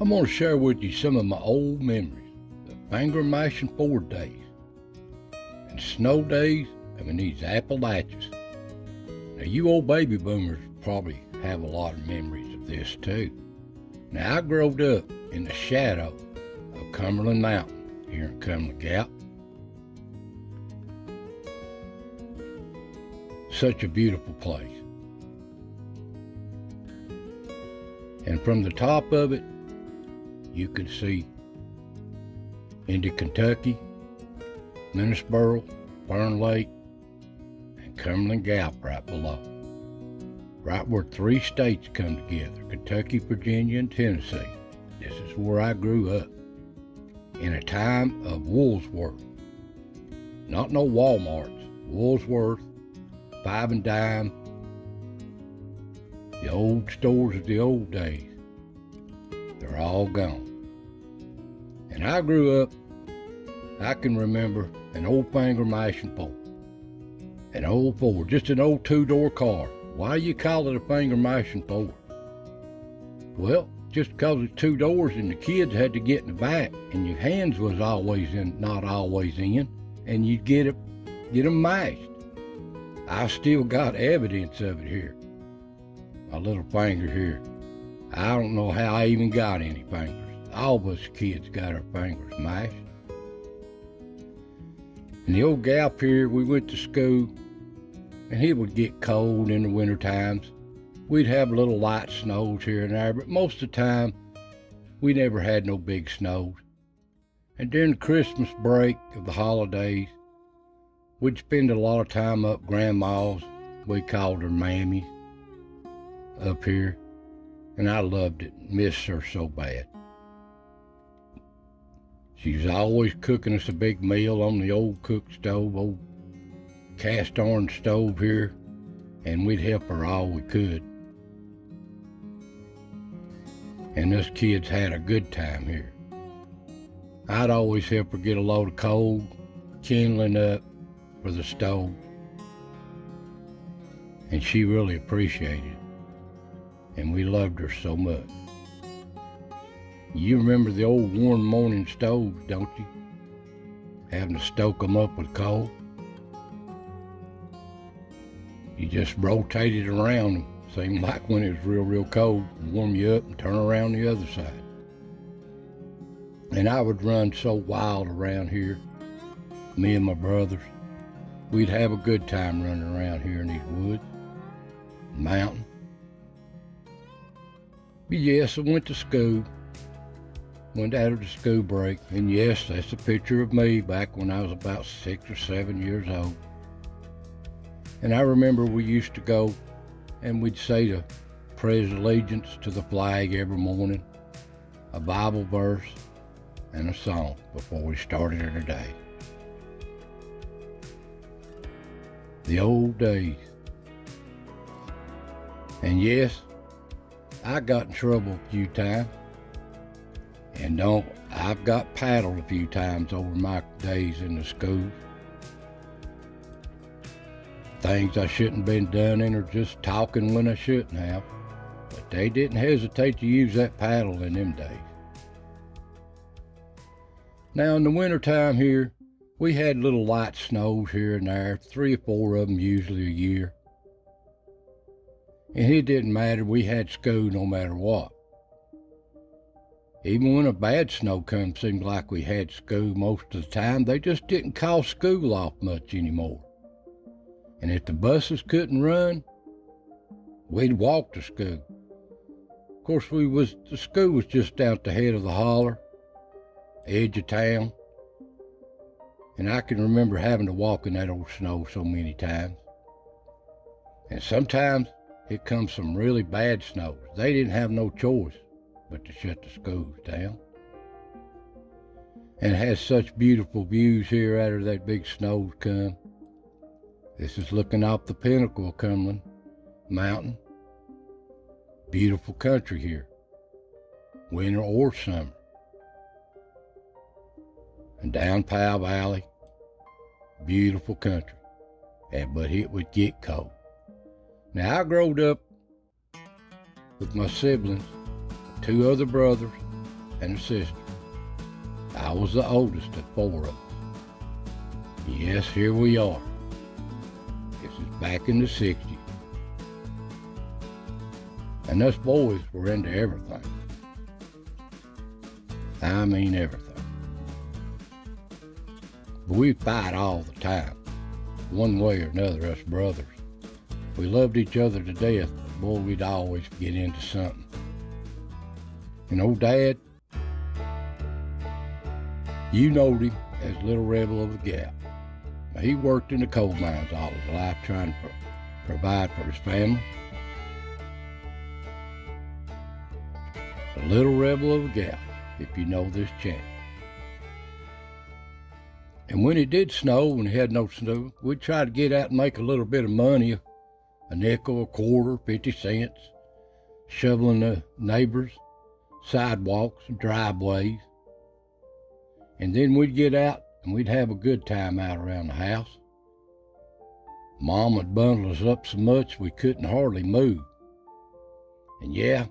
I'm going to share with you some of my old memories, the finger mashing Ford days and snow days up in these Appalachians. Now, you old baby boomers probably have a lot of memories of this too. Now, I grew up in the shadow of Cumberland Mountain here in Cumberland Gap. Such a beautiful place. And from the top of it, you can see into Kentucky, Minnesboro, Fern Lake, and Cumberland Gap right below. Right where three states come together, Kentucky, Virginia, and Tennessee. This is where I grew up. In a time of Woolworth. Not no Walmarts, Woolworth, 5 and dime, the old stores of the old days. They're all gone. And I grew up, I can remember an old finger mashing Ford. An old Ford, just an old two-door car. Why do you call it a finger mashing Ford? Well, just because it's two doors and the kids had to get in the back and your hands was always in, not always in, and you'd get them mashed. I still got evidence of it here. My little finger here. I don't know how I even got any fingers. All of us kids got our fingers mashed. In the old Gap here, we went to school, and it would get cold in the winter times. We'd have little light snows here and there, but most of the time, we never had no big snows. And during the Christmas break of the holidays, we'd spend a lot of time up Grandma's. We called her Mammy up here, and I loved it, missed her so bad. She was always cooking us a big meal on the old cook stove, old cast iron stove here, and we'd help her all we could. And us kids had a good time here. I'd always help her get a load of coal, kindling up for the stove, and she really appreciated it, and we loved her so much. You remember the old warm morning stoves, don't you? Having to stoke them up with coal. You just rotated around them. Seemed like when it was real cold, warm you up and turn around the other side. And I would run so wild around here, me and my brothers. We'd have a good time running around here in these woods, mountain. But yes, I went to school. Went out of the school break, and yes, that's a picture of me back when I was about 6 or 7 years old. And I remember we used to go and we'd say to pledge allegiance to the flag every morning, a Bible verse and a song before we started our day. The old days. And yes, I got in trouble a few times. And I've got paddled a few times over my days in the schools. Things I shouldn't have been done in, or just talking when I shouldn't have. But they didn't hesitate to use that paddle in them days. Now in the wintertime here, we had little light snows here and there, 3 or 4 of them usually a year. And it didn't matter, we had school no matter what. Even when a bad snow come, seemed like we had school most of the time. They just didn't call school off much anymore. And if the buses couldn't run, we'd walk to school. Of course, the school was just out the head of the holler, edge of town. And I can remember having to walk in that old snow so many times. And sometimes it comes some really bad snows. They didn't have no choice but to shut the schools down. And it has such beautiful views here after that big snows come. This is looking off the pinnacle of Cumberland Mountain. Beautiful country here, winter or summer. And down Powell Valley, beautiful country. But it would get cold. Now I growed up with my siblings, 2 other brothers, and a sister. I was the oldest of 4 of us. Yes, here we are. This is back in the 60s. And us boys were into everything. I mean everything. But we'd fight all the time, one way or another, us brothers. We loved each other to death, but boy, we'd always get into something. And old Dad, you knowed him as Little Rebel of the Gap. Now, he worked in the coal mines all his life trying to provide for his family. The Little Rebel of the Gap, if you know this chant. And when it did snow, when it had no snow, we'd try to get out and make a little bit of money, a nickel, a quarter, 50 cents, shoveling the neighbors' sidewalks and driveways. And then we'd get out and we'd have a good time out around the house. Mom would bundle us up so much we couldn't hardly move. And yeah,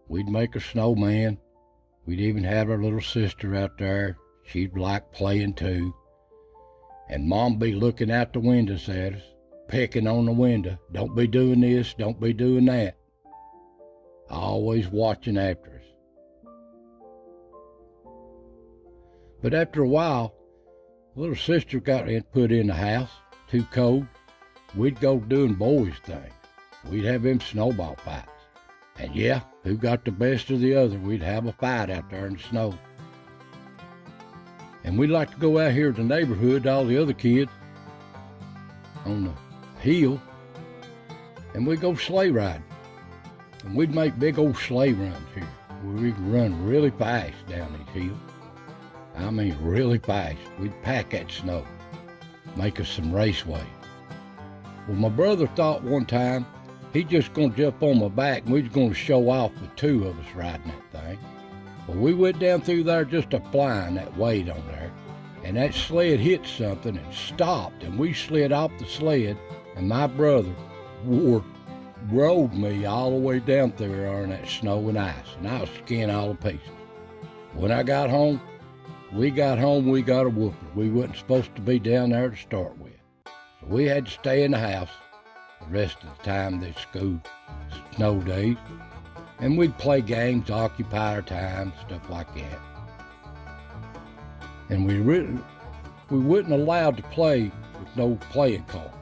we'd make a snowman. We'd even have our little sister out there. She'd like playing too. And Mom'd be looking out the windows at us, pecking on the window. Don't be doing this, don't be doing that. Always watching after us. But after a while, little sister got put in the house, too cold. We'd go doing boys' things. We'd have them snowball fights. And yeah, who got the best of the other, we'd have a fight out there in the snow. And we'd like to go out here to the neighborhood, all the other kids, on the hill, and we'd go sleigh riding. And we'd make big old sleigh runs here, where we could run really fast down these hills. I mean really fast. We'd pack that snow, make us some raceway. Well, my brother thought one time he's just gonna jump on my back and we was gonna show off with 2 of us riding that thing. Well, we went down through there just applying that weight on there, and that sled hit something and stopped, and we slid off the sled, and my brother rode me all the way down through there in that snow and ice, and I was skinned all to pieces. When I got home, we got a whooping. We wasn't supposed to be down there to start with. So we had to stay in the house the rest of the time this school snow days. And we'd play games, occupy our time, stuff like that. And we wasn't allowed to play with no playing card.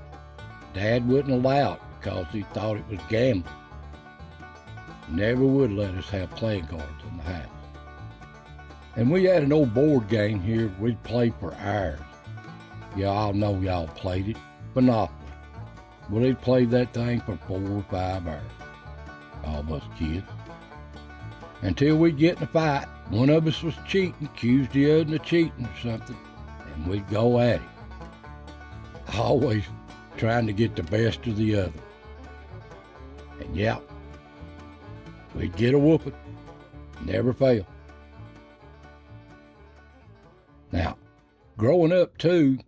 Dad wouldn't allow it because he thought it was gambling. Never would let us have playing cards in the house. And we had an old board game here we'd play for hours. Y'all know y'all played it, Monopoly. Well, they'd play that thing for 4 or 5 hours. All of us kids. Until we'd get in a fight, one of us was cheating, accused the other of cheating or something, and we'd go at it. Always trying to get the best of the other. And yeah, we'd get a whooping. Never fail. Now, growing up too,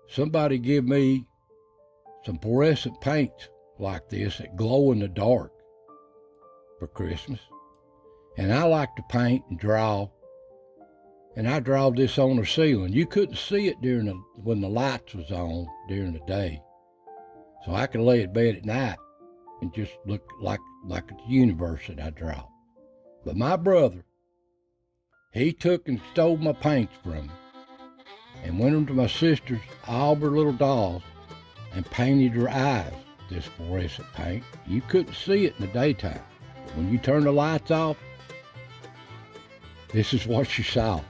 somebody give me some fluorescent paints like this that glow in the dark for Christmas. And I like to paint and draw. And I drawed this on the ceiling. You couldn't see it when the lights was on during the day. So I could lay in bed at night and just look like a universe that I draw. But my brother, he took and stole my paints from me and went into my sister's all her little dolls and painted her eyes with this fluorescent paint. You couldn't see it in the daytime. But when you turn the lights off, this is what you saw.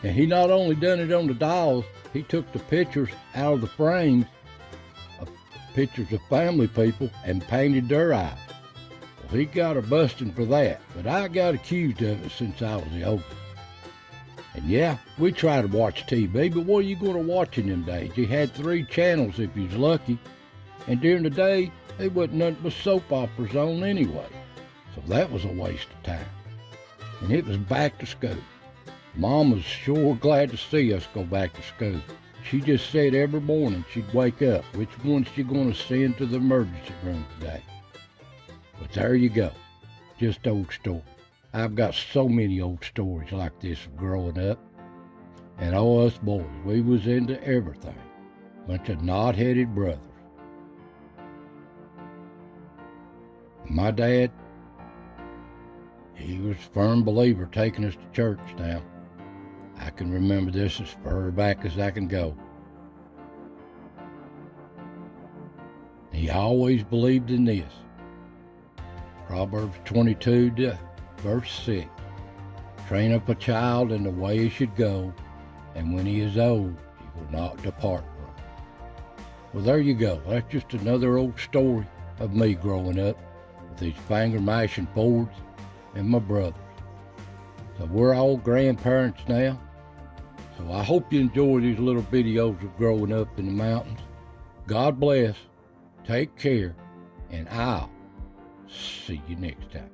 And he not only done it on the dolls, he took the pictures out of the frames of pictures of family people and painted their eyes. Well, he got a busting for that, but I got accused of it since I was the oldest. And yeah, we try to watch TV, but what are you going to watch in them days? You had 3 channels if you was lucky, and during the day, there wasn't nothing but soap operas on anyway. So that was a waste of time. And it was back to school. Mom was sure glad to see us go back to school. She just said every morning she'd wake up, which one's she going to send to the emergency room today? But there you go. Just old story. I've got so many old stories like this of growing up. And oh, us boys, we was into everything. Bunch of knot-headed brothers. My dad, he was a firm believer taking us to church now. I can remember this as far back as I can go. He always believed in this. Proverbs 22, verse 6. Train up a child in the way he should go, and when he is old, he will not depart from it. Well, there you go. That's just another old story of me growing up with these finger mashing Fords and my brothers. So we're all grandparents now. So I hope you enjoy these little videos of growing up in the mountains. God bless, take care, and I'll see you next time.